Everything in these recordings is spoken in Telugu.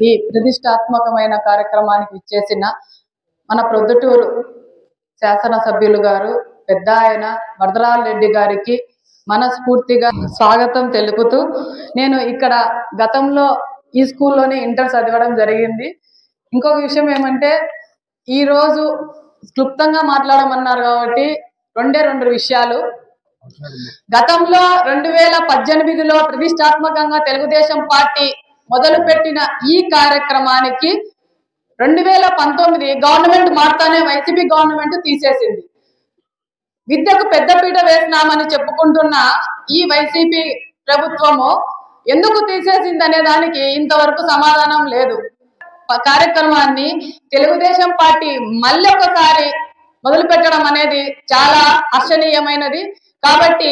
ఈ ప్రతిష్టాత్మకమైన కార్యక్రమానికి ఇచ్చేసిన మన ప్రొద్దుటూరు శాసనసభ్యులు గారు పెద్ద ఆయన వరదరాజ రెడ్డి గారికి మనస్ఫూర్తిగా స్వాగతం తెలుపుతూ, నేను ఇక్కడ గతంలో ఈ స్కూల్లోనే ఇంటర్ చదవడం జరిగింది. ఇంకొక విషయం ఏమంటే, ఈరోజు క్లుప్తంగా మాట్లాడమన్నారు కాబట్టి రెండు విషయాలు. గతంలో 2018లో ప్రతిష్టాత్మకంగా తెలుగుదేశం పార్టీ మొదలుపెట్టిన ఈ కార్యక్రమానికి 2019 గవర్నమెంట్ మారుతానే వైసీపీ గవర్నమెంట్ తీసేసింది. విద్యకు పెద్దపీట వేసినామని చెప్పుకుంటున్న ఈ వైసీపీ ప్రభుత్వము ఎందుకు తీసేసింది అనే దానికి ఇంతవరకు సమాధానం లేదు. కార్యక్రమాన్ని తెలుగుదేశం పార్టీ మళ్ళీ ఒకసారి మొదలు పెట్టడం అనేది చాలా హర్షణీయమైనది. కాబట్టి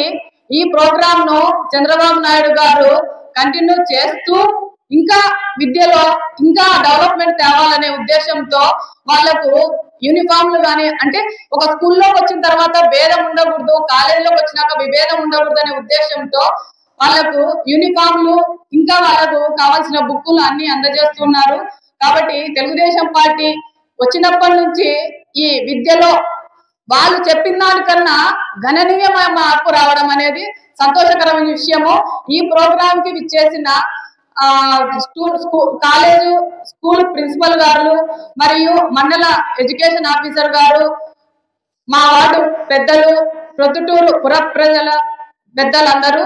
ఈ ప్రోగ్రామ్ ను చంద్రబాబు నాయుడు గారు కంటిన్యూ చేస్తూ ఇంకా విద్యలో ఇంకా డెవలప్మెంట్ తేవాలనే ఉద్దేశంతో వాళ్లకు యూనిఫామ్లు కానీ, అంటే ఒక స్కూల్లోకి వచ్చిన తర్వాత భేదం ఉండకూడదు, కాలేజీలోకి వచ్చినాక విభేదం ఉండకూడదు అనే ఉద్దేశంతో వాళ్లకు యూనిఫామ్లు ఇంకా వాళ్లకు కావాల్సిన బుక్కులు అన్ని అందజేస్తున్నారు. కాబట్టి తెలుగుదేశం పార్టీ వచ్చినప్పటి నుంచి ఈ విద్యలో వాళ్ళు చెప్పిన దానికన్నా గణనీయమైన మార్పు రావడం అనేది సంతోషకరమైన విషయము. ఈ ప్రోగ్రామ్ కి విచ్చేసిన కాలేజు స్కూల్ ప్రిన్సిపల్ గారు మరియు మండల ఎడ్యుకేషన్ ఆఫీసర్ గారు, మా వార్డు పెద్దలు, ప్రొద్దుటూరు పుర ప్రజల పెద్దలందరూ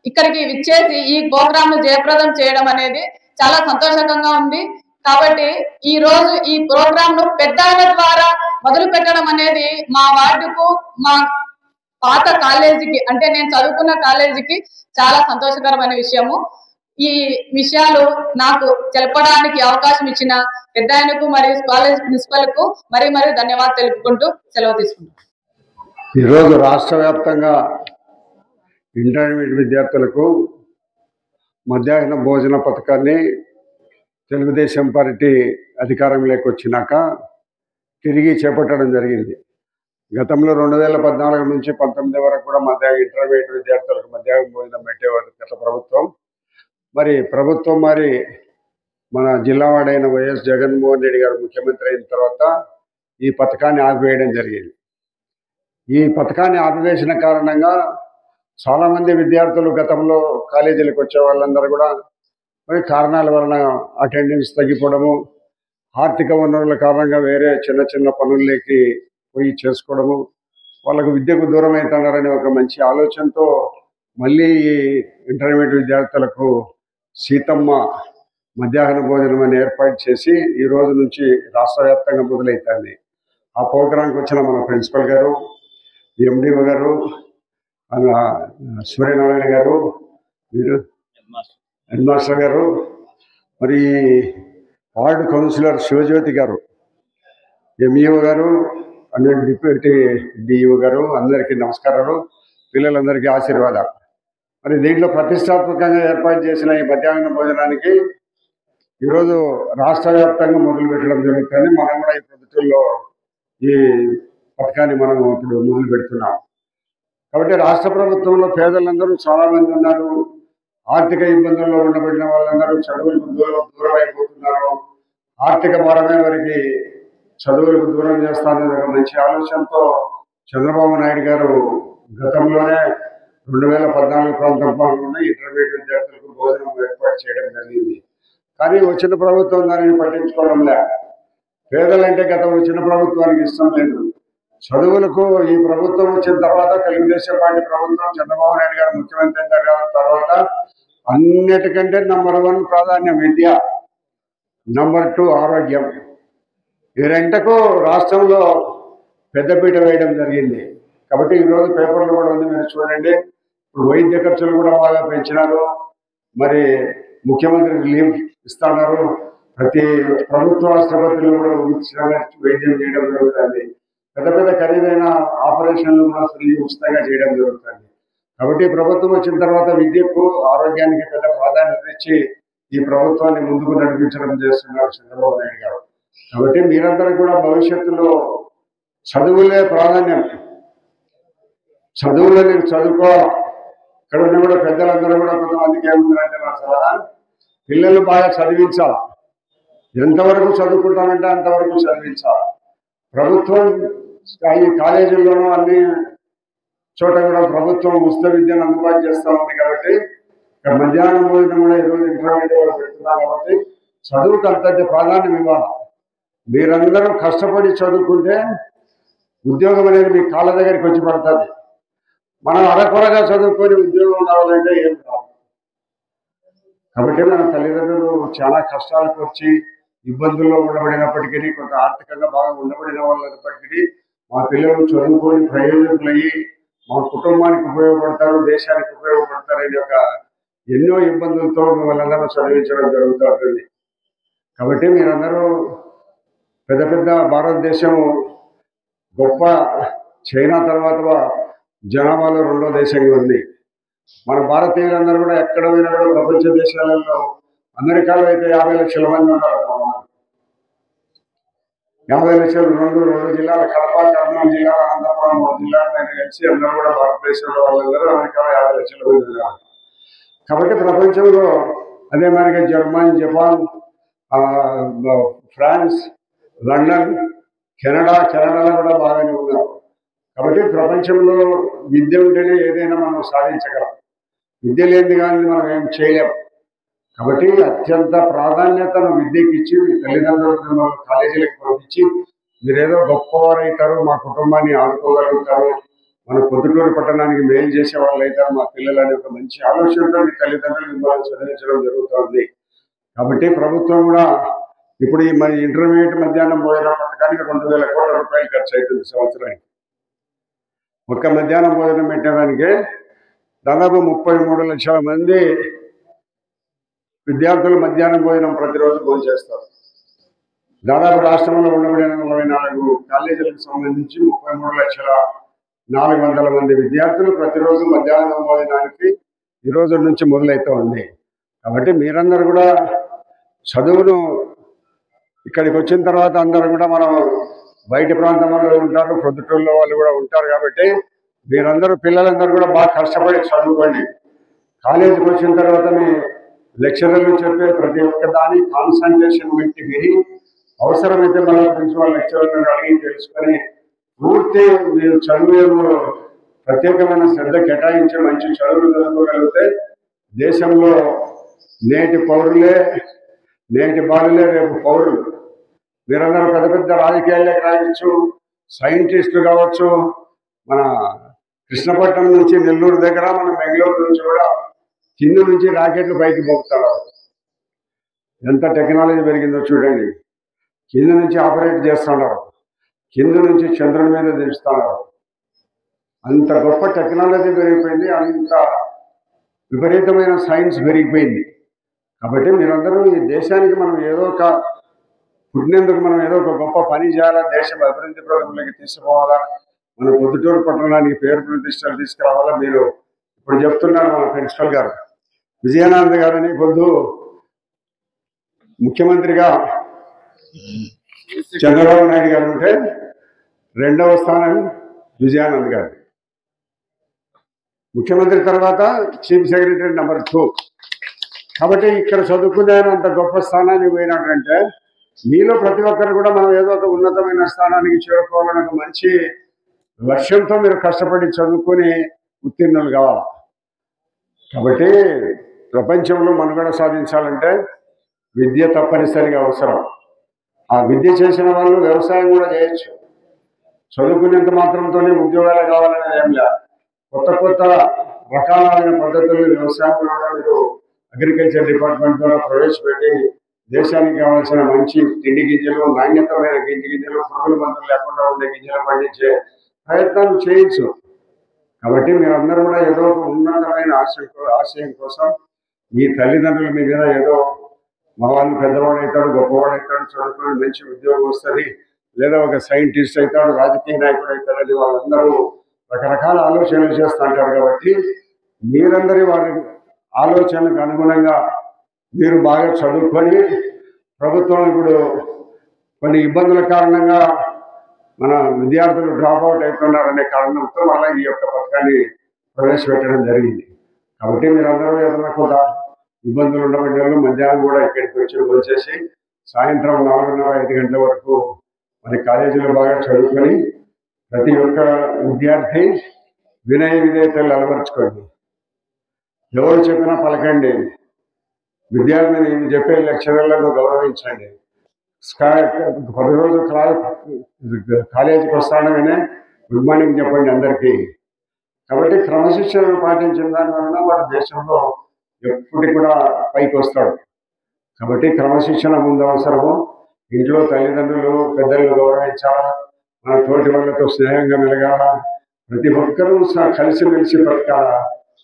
ఇక్కడికి విచ్చేసి ఈ ప్రోగ్రామ్ ను జయప్రదం చేయడం అనేది చాలా సంతోషంగా ఉంది. కాబట్టి ఈ రోజు ఈ ప్రోగ్రామ్ ను పెద్దల ద్వారా మొదలు పెట్టడం అనేది మా వార్డుకు, మా పాత కాలేజీకి, అంటే నేను చదువుకున్న కాలేజీకి చాలా సంతోషకరమైన విషయము. ఈ విషయాలు నాకు తెలపడానికి అవకాశం ఇచ్చిన పెద్ద ఆయనకు మరియు కాలేజ్ ప్రిన్సిపల్ కు మరీ ధన్యవాదాలు తెలుపుకుంటూ సెలవు తీసుకుంటాను. ఈరోజు రాష్ట్ర వ్యాప్తంగా ఇంటర్మీడియట్ విద్యార్థులకు మధ్యాహ్న భోజన పథకాన్ని తెలుగుదేశం పార్టీ అధికారంలోకి వచ్చినాక తిరిగి చేపట్టడం జరిగింది. గతంలో 2014 నుంచి 19 వరకు కూడా ఇంటర్మీడియట్ విద్యార్థులకు మధ్యాహ్న భోజనం పెట్టేవారు గత ప్రభుత్వం. ప్రభుత్వం మన జిల్లావాడైన వైఎస్ జగన్మోహన్ రెడ్డి గారు ముఖ్యమంత్రి అయిన తర్వాత ఈ పథకాన్ని ఆపివేయడం జరిగింది. ఈ పథకాన్ని ఆపివేసిన కారణంగా చాలామంది విద్యార్థులు గతంలో కాలేజీలకు వచ్చే వాళ్ళందరూ కూడా కారణాల వలన అటెండెన్స్ తగ్గిపోవడము, ఆర్థిక వనరుల కారణంగా వేరే చిన్న పనుల్లోకి పోయి చేసుకోవడము, వాళ్ళకు విద్యకు దూరం అవుతున్నారనే ఒక మంచి ఆలోచనతో మళ్ళీ ఈ ఇంటర్మీడియట్ విద్యార్థులకు సీతమ్మ మధ్యాహ్న భోజనం అని ఏర్పాటు చేసి ఈ రోజు నుంచి రాష్ట్ర వ్యాప్తంగా మొదలవుతుంది. ఆ ప్రోగ్రాంకి వచ్చిన మన ప్రిన్సిపల్ గారు, ఎండిఓ గారు, సూర్యనారాయణ గారు, వీరు హెడ్ మాస్టర్ గారు, వార్డు కౌన్సిలర్ శివజ్యోతి గారు, ఎంఈఓ గారు, డిప్యూటీ డిఈఓ గారు, అందరికీ నమస్కారాలు, పిల్లలందరికీ ఆశీర్వాదాలు. దీంట్లో ప్రతిష్టాత్మకంగా ఏర్పాటు చేసిన ఈ మధ్యాహ్న భోజనానికి ఈరోజు రాష్ట్ర వ్యాప్తంగా మొదలు పెట్టడం జరుగుతుంది. మనం కూడా ఈ ప్రభుత్వంలో ఈ పథకాన్ని మనం ఇప్పుడు మొదలు పెడుతున్నాం. కాబట్టి రాష్ట్ర ప్రభుత్వంలో పేదలందరూ చాలా మంది ఉన్నారు. ఆర్థిక ఇబ్బందుల్లో ఉండబడిన వాళ్ళందరూ చదువులకు దూరం అయిపోతున్నారు. ఆర్థిక భారమే వారికి చదువులకు దూరం చేస్తానని ఒక మంచి ఆలోచనతో చంద్రబాబు నాయుడు గారు గతంలోనే 2014 ప్రాంతంలో ఇంటర్మీడియట్ విద్యార్థులకు భోజనం ఏర్పాటు చేయడం జరిగింది. కానీ వచ్చిన ప్రభుత్వం దానిని పట్టించుకోవడం లేదు. పేదలంటే గతం వచ్చిన ప్రభుత్వానికి ఇష్టం లేదు. చదువులకు ఈ ప్రభుత్వం వచ్చిన తర్వాత తెలుగుదేశం పార్టీ ప్రభుత్వం చంద్రబాబు నాయుడు గారు ముఖ్యమంత్రి అయిన తర్వాత అన్నిటికంటే నంబర్ 1 ప్రాధాన్యం విద్య, నంబర్ 2 ఆరోగ్యం. ఈ రెంటకు రాష్ట్రంలో పెద్దపీట వేయడం జరిగింది. కాబట్టి ఈరోజు పేపర్లు కూడా ఉంది, మీరు చూడండి. ఇప్పుడు వైద్య ఖర్చులు కూడా బాగా పెంచినారు. ముఖ్యమంత్రి లీవ్ ఇస్తున్నారు. ప్రతి ప్రభుత్వ ఆసుపత్రులు కూడా వైద్యం చేయడం జరుగుతుంది. పెద్ద ఖరీదైన ఆపరేషన్లు కూడా ఫ్రీ ఉచితంగా చేయడం జరుగుతుంది. కాబట్టి ప్రభుత్వం వచ్చిన తర్వాత విద్యకు, ఆరోగ్యానికి పెద్ద ప్రాధాన్యత ఇచ్చి ఈ ప్రభుత్వాన్ని ముందుకు నడిపించడం చేస్తున్నారు చంద్రబాబు నాయుడు గారు. కాబట్టి మీరందరూ కూడా భవిష్యత్తులో చదువులే ప్రాధాన్యం, చదువులని చదువుకోవాలి. ఇక్కడ ఉన్న కూడా పెద్దలందరూ కూడా కొంతమందికి ఏముందంటే నా సలహా, పిల్లలు బాగా చదివించాలి. ఎంతవరకు చదువుకుంటామంటే అంతవరకు చదివించాలి. ప్రభుత్వం ఈ కాలేజీల్లోనూ అన్ని చోట కూడా ప్రభుత్వం ఉచిత విద్యను అందుబాటు చేస్తూ ఉంది కాబట్టి ఇక్కడ మధ్యాహ్నం భోజనం కూడా ఈరోజు ఇంటర్మీడియట్ పెడుతున్నాం కాబట్టి చదువుకు అంత ప్రాధాన్యం ఇవ్వాలి. మీరందరూ కష్టపడి చదువుకుంటే ఉద్యోగం అనేది మీ కాళ్ళ దగ్గరికి వచ్చి పడుతుంది. మనం అరకొరగా చదువుకొని ఉద్యోగం కావాలంటే ఏం కాదు. కాబట్టి మన తల్లిదండ్రులు చాలా కష్టాలకు వచ్చి ఇబ్బందుల్లో ఉండబడినప్పటికీ, కొంత ఆర్థికంగా బాగా ఉండబడిన వాళ్ళప్పటికీ మా పిల్లలు చదువుకొని ప్రయోజకులయ్యి మా కుటుంబానికి ఉపయోగపడతారు, దేశానికి ఉపయోగపడతారు అనే ఒక ఎన్నో ఇబ్బందులతో మిమ్మల్ని చదివించడం జరుగుతూ ఉంటుంది. కాబట్టి మీరందరూ పెద్ద పెద్ద భారతదేశం గొప్ప చైనా తర్వాత జనాభాలో 2వ దేశంగా ఉంది. మన భారతీయులందరూ కూడా ఎక్కడ పోయినా కూడా ప్రపంచ దేశాలలో అమెరికాలో అయితే 50 లక్షల మంది ఉన్నారు. 50 లక్షలు 2 జిల్లాల కడప, కర్నూలు జిల్లాల, అనంతపురం 3 జిల్లాల మీద కలిసి అందరూ కూడా భారతదేశంలో వాళ్ళందరూ అమెరికాలో 50 లక్షల మంది ఉన్నారు. కాబట్టి ప్రపంచంలో అదే మనకి జర్మన్, జపాన్, ఫ్రాన్స్, లండన్, కెనడాలో కూడా బాగానే ఉన్నారు. కాబట్టి ప్రపంచంలో విద్య ఉంటేనే ఏదైనా మనం సాధించగలం. విద్య లేనిది కానీ మనం ఏం చేయలేము. కాబట్టి అత్యంత ప్రాధాన్యతను విద్యకి ఇచ్చి మీ తల్లిదండ్రులను కాలేజీలకు పంపించి మీరేదో గొప్పవారైతారు, మా కుటుంబాన్ని ఆదుకోగలుగుతారు, మన పొద్దుటూరు పట్టణానికి మేలు చేసే వాళ్ళు అవుతారు మా పిల్లలు అనే ఒక మంచి ఆలోచనతో మీ తల్లిదండ్రులు మిమ్మల్ని చదివించడం జరుగుతుంది. కాబట్టి ప్రభుత్వం కూడా ఇప్పుడు ఈ మన ఇంటర్మీడియట్ మధ్యాహ్నం భోజన పథకానికి 2,000 కోట్ల రూపాయలు ఖర్చు అవుతుంది సంవత్సరానికి. ఒక్క మధ్యాహ్నం భోజనం పెట్టడానికి దాదాపు 33 లక్షల మంది విద్యార్థులు మధ్యాహ్నం భోజనం ప్రతిరోజు భోజనం చేస్తారు. దాదాపు రాష్ట్రంలో ఉండబడిన 44 కాలేజీలకు సంబంధించి 33,400,000 మంది విద్యార్థులు ప్రతిరోజు మధ్యాహ్నం భోజనానికి ఈ రోజు నుంచి మొదలవుతూ ఉంది. కాబట్టి మీరందరూ కూడా చదువును ఇక్కడికి వచ్చిన తర్వాత అందరూ కూడా మనం బయట ప్రాంతంలో ఉంటారు, ప్రొద్దుటూరులో వాళ్ళు కూడా ఉంటారు. కాబట్టి మీరందరూ పిల్లలందరూ కూడా బాగా కష్టపడి చదువుకోండి. కాలేజీకి వచ్చిన తర్వాత మీ లెక్చరర్లు చెప్పే ప్రతి ఒక్క దాని కాన్సన్ట్రేషన్ పెట్టి విని అవసరమైతే మన ప్రిన్సిపల్ లెక్చరర్లను అడిగి తెలుసుకొని పూర్తి మీరు చదువులో ప్రత్యేకమైన శ్రద్ధ కేటాయించి మంచి చదువులు చదువుకోగలిగితే దేశంలో నేటి పౌరులే నేటి బాలులే రేపు పౌరులు. మీరందరూ పెద్ద పెద్ద రాజకీయాల్లోకి రావచ్చు, సైంటిస్టులు కావచ్చు. మన కృష్ణపట్నం నుంచి నెల్లూరు దగ్గర, మన బెంగళూరు నుంచి కూడా కింద నుంచి రాకెట్లు పైకి మోపుతున్నారు. ఎంత టెక్నాలజీ పెరిగిందో చూడండి. కింద నుంచి ఆపరేట్ చేస్తున్నారు, కింద నుంచి చంద్రుని మీద దించుతున్నారు. అంత గొప్ప టెక్నాలజీ పెరిగిపోయింది, అంత విపరీతమైన సైన్స్ పెరిగిపోయింది. కాబట్టి మీరందరూ ఈ దేశానికి మనం ఏదో ఒక పుట్టినందుకు మనం ఏదో ఒక గొప్ప పని చేయాలా, దేశం అభివృద్ధి ప్రగతిలోకి తీసుకుపోవాలా, మన పొద్దుటూరు పట్టణానికి పేరు ప్రతిష్టలు తీసుకురావాలా. మీరు ఇప్పుడు చెప్తున్నారు మన ప్రిన్సిపల్ గారు విజయానంద్ గారని, పొద్దు ముఖ్యమంత్రిగా చంద్రబాబు నాయుడు గారు ఉంటే 2వ స్థానం విజయానంద్ గారు, ముఖ్యమంత్రి తర్వాత చీఫ్ సెక్రటరీ నెంబర్ 2. కాబట్టి ఇక్కడ చదువుకునే అంత గొప్ప స్థానానికి పోయినట్లంటే మీలో ప్రతి ఒక్కరు కూడా మనం ఏదో ఒక ఉన్నతమైన స్థానానికి చేరుకోవాలని ఒక మంచి లక్ష్యంతో మీరు కష్టపడి చదువుకొని ఉత్తీర్ణులు కావాలి. కాబట్టి ప్రపంచంలో మనుగడ సాధించాలంటే విద్య తప్పనిసరిగా అవసరం. ఆ విద్య చేసిన వాళ్ళు వ్యవసాయం కూడా చేయొచ్చు. చదువుకునేంత మాత్రంతోనే ఉద్యోగాలు కావాలనేది ఏం లేదు. కొత్త కొత్త రకాలైన పద్ధతులు వ్యవసాయం కూడా మీరు అగ్రికల్చర్ డిపార్ట్మెంట్ ద్వారా ప్రవేశపెట్టి దేశానికి కావాల్సిన మంచి తిండి గింజలు, నాణ్యతమైన గింజలు, పురుగుల మందులు లేకుండా ఉండే గింజలు పండించే ప్రయత్నాలు చేయొచ్చు. కాబట్టి మీరందరూ కూడా ఏదో ఒక ఉన్నతమైన ఆశయం కోసం మీ తల్లిదండ్రుల మీద ఏదో మా వాళ్ళు పెద్దవాడు అవుతాడు, గొప్పవాడు అవుతాడు, చదువుకుని మంచి ఉద్యోగం వస్తుంది, లేదా ఒక సైంటిస్ట్ అవుతాడు, రాజకీయ నాయకుడు అవుతాడని వాళ్ళందరూ రకరకాల ఆలోచనలు చేస్తుంటారు. కాబట్టి మీరందరి వారి ఆలోచనలకు అనుగుణంగా మీరు బాగా చదువుకొని, ప్రభుత్వం ఇప్పుడు కొన్ని ఇబ్బందుల కారణంగా మన విద్యార్థులు డ్రాప్ అవుట్ అవుతున్నారనే కారణంతో మళ్ళీ ఈ యొక్క పథకాన్ని ప్రవేశపెట్టడం జరిగింది. కాబట్టి మీరందరూ ఏదైనా కొంత ఇబ్బందులు ఉండబడ్డారు మధ్యాహ్నం కూడా ఇక్కడికి వచ్చి వచ్చేసి సాయంత్రం 4:30, 5 గంటల వరకు మరి కాలేజీలో బాగా చదువుకొని ప్రతి ఒక్క విద్యార్థి వినయ విధేయతలు అలవరుచుకోండి. ఎవరు చెప్పినా పలకండి. విద్యార్థిని చెప్పే లెక్చరర్లను గౌరవించండి. 10 రోజులు కాలేజీకి వస్తానగానే గుడ్ మార్నింగ్ చెప్పండి అందరికీ. కాబట్టి క్రమశిక్షణను పాటించిన దానివల్ల వాడు దేశంలో ఎప్పటికి కూడా పైకి వస్తాడు. కాబట్టి క్రమశిక్షణ ముందు అవసరము. ఇంట్లో తల్లిదండ్రులు పెద్దలను గౌరవించాలా, మన తోటి వాళ్ళతో స్నేహంగా మెలగాల, ప్రతి ఒక్కరూ కలిసిమెలిసి బతకాల.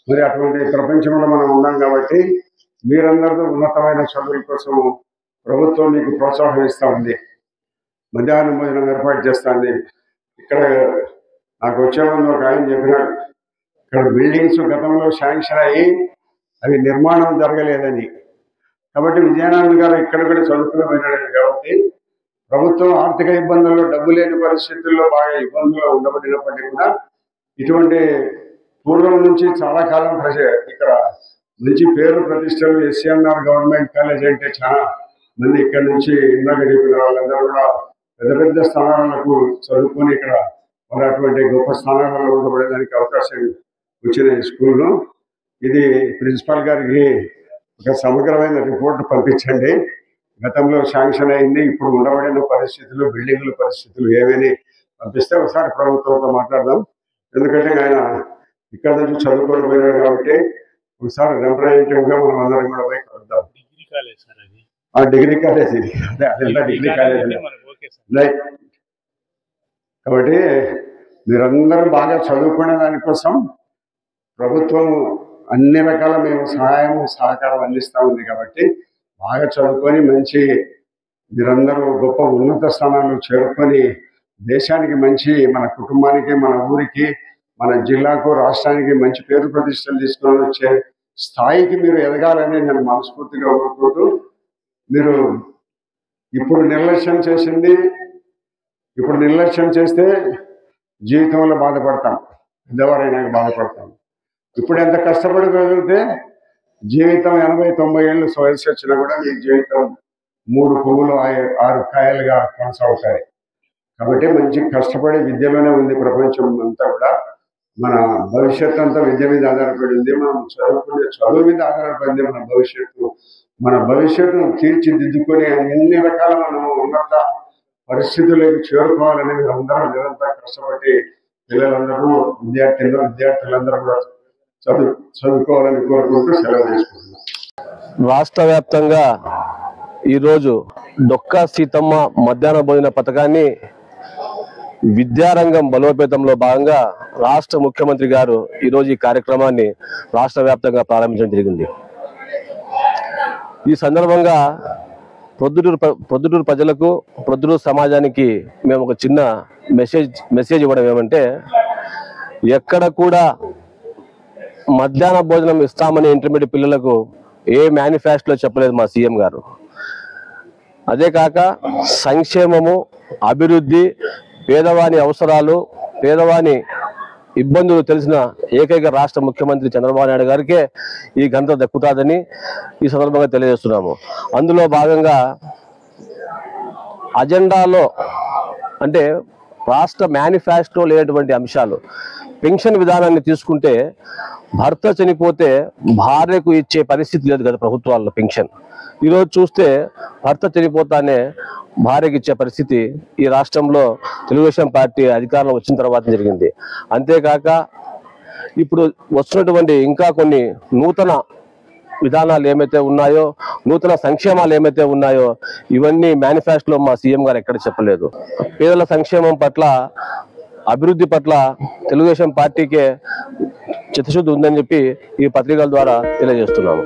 మరి అటువంటి ప్రపంచంలో మనం ఉన్నాం కాబట్టి మీరందరూ ఉన్నతమైన చదువుల కోసం ప్రభుత్వం మీకు ప్రోత్సాహం ఇస్తూ ఉంది. మధ్యాహ్నం భోజనం ఏర్పాటు చేస్తుంది. ఇక్కడ నాకు వచ్చే ముందు ఒక ఆయన చెప్పినాడు, ఇక్కడ బిల్డింగ్స్ గతంలో శాంక్షన్ అయ్యి అవి నిర్మాణం జరగలేదని. కాబట్టి విజయానంద్ గారు ఇక్కడ కూడా చదువుకుని పోయినాడు కాబట్టి ప్రభుత్వం ఆర్థిక ఇబ్బందుల్లో డబ్బు లేని పరిస్థితుల్లో బాగా ఇబ్బందుల్లో ఉండబడినప్పటికీ కూడా ఇటువంటి పూర్వం నుంచి చాలా కాలం ఇక్కడ మంచి పేరు ప్రతిష్టలు ఎస్సీఎన్ఆర్ గవర్నమెంట్ కాలేజ్ అంటే చాలా మంది ఇక్కడ నుంచి ఇందాక చెప్పిన వాళ్ళందరూ కూడా పెద్ద పెద్ద స్థానాలకు చదువుకొని ఇక్కడ మరి అటువంటి గొప్ప స్థానాలలో ఉండబడేదానికి అవకాశం వచ్చిన ఈ స్కూల్లో ఇది ప్రిన్సిపాల్ గారికి ఒక సమగ్రమైన రిపోర్ట్ పంపించండి. గతంలో శాంక్షన్ అయింది, ఇప్పుడు ఉండబడిన పరిస్థితులు, బిల్డింగుల పరిస్థితులు ఏమని పంపిస్తే ఒకసారి ప్రభుత్వంతో మాట్లాడదాం. ఎందుకంటే ఆయన ఇక్కడ నుంచి చదువుకొని పోయినాడు కాబట్టి ఒకసారి రిప్రజెంటేటివ్గా మనం అందరం కూడా పోయి కలుద్దాం. డిగ్రీ కాలేజ్ ఇది, అదే అదంతా డిగ్రీ కాలేజ్. రైట్. కాబట్టి మీరందరూ బాగా చదువుకునే దానికోసం ప్రభుత్వం అన్ని రకాల మేము సహాయం సహకారం అందిస్తూ ఉంది. కాబట్టి బాగా చదువుకొని మంచి మీరందరూ గొప్ప ఉన్నత స్థానాలు చేరుకొని దేశానికి మంచి, మన కుటుంబానికి, మన ఊరికి, మన జిల్లాకు, రాష్ట్రానికి మంచి పేరు ప్రతిష్టలు తీసుకొని వచ్చే స్థాయికి మీరు ఎదగాలని నేను మనస్ఫూర్తిగా కోరుకుంటూ, మీరు ఇప్పుడు నిర్లక్ష్యం చేస్తే జీవితంలో బాధపడతాం, పెద్దవారైనా బాధపడతాం. ఇప్పుడు ఎంత కష్టపడగలిగితే జీవితం 80-90 ఏళ్ళు వయసు వచ్చినా కూడా మీ జీవితం 3 పువ్వులు 6 కాయలుగా కొనసాగుతాయి. కాబట్టి మంచి కష్టపడి విద్యలోనే ఉంది ప్రపంచం అంతా కూడా. మన భవిష్యత్తు అంతా విద్య మీద ఆధారపడి ఉంది. మనం చదువుకునే చదువు మీద ఆధారపడింది మన భవిష్యత్తును తీర్చిదిద్దుకొని అన్ని రకాల మనం ఉన్నత పరిస్థితులకు చేరుకోవాలని అందరూ నిరంతరం కష్టపడి పిల్లలందరూ విద్యార్థులందరూ కూడా చదువుకోవాలని కోరుకుంటూ సెలవు తీసుకుంటున్నాం. రాష్ట్ర వ్యాప్తంగా ఈరోజు డొక్కా సీతమ్మ మధ్యాహ్న భోజన పథకాన్ని విద్యారంగం బలోపేతంలో భాగంగా రాష్ట్ర ముఖ్యమంత్రి గారు ఈరోజు ఈ కార్యక్రమాన్ని రాష్ట్ర వ్యాప్తంగా ప్రారంభించడం జరిగింది. ఈ సందర్భంగా ప్రొద్దుటూరు ప్రజలకు, ప్రొద్దుటూరు సమాజానికి మేము ఒక చిన్న మెసేజ్ ఇవ్వడం ఏమంటే, ఎక్కడ కూడా మధ్యాహ్న భోజనం ఇస్తామని ఇంటర్మీడియట్ పిల్లలకు ఏ మేనిఫెస్టోలో చెప్పలేదు మా సీఎం గారు. అదే కాక సంక్షేమము, అభివృద్ధి, పేదవాని అవసరాలు, పేదవాని ఇబ్బందులు తెలిసిన ఏకైక రాష్ట్ర ముఖ్యమంత్రి చంద్రబాబు నాయుడు గారికే ఈ ఘనత దక్కుతాదని ఈ సందర్భంగా తెలియజేస్తున్నాము. అందులో భాగంగా అజెండాలో అంటే రాష్ట్ర మేనిఫెస్టోలో లేనటువంటి అంశాలు, పెన్షన్ విధానాన్ని తీసుకుంటే భర్త చనిపోతే భార్యకు ఇచ్చే పరిస్థితి లేదు కదా ప్రభుత్వాల్లో పెన్షన్. ఈరోజు చూస్తే భర్త చనిపోతానే భార్యకి ఇచ్చే పరిస్థితి ఈ రాష్ట్రంలో తెలుగుదేశం పార్టీ అధికారంలో వచ్చిన తర్వాత జరిగింది. అంతేకాక ఇప్పుడు వస్తున్నటువంటి ఇంకా కొన్ని నూతన విధానాలు ఏమైతే ఉన్నాయో, నూతన సంక్షేమాలు ఏమైతే ఉన్నాయో ఇవన్నీ మేనిఫెస్టోలో మా సీఎం గారు ఎక్కడ చెప్పలేదు. పేదల సంక్షేమం పట్ల, అభివృద్ధి పట్ల తెలుగుదేశం పార్టీకే చిత్తశుద్ధి ఉందని చెప్పి ఈ పత్రికల ద్వారా తెలియజేస్తున్నాము.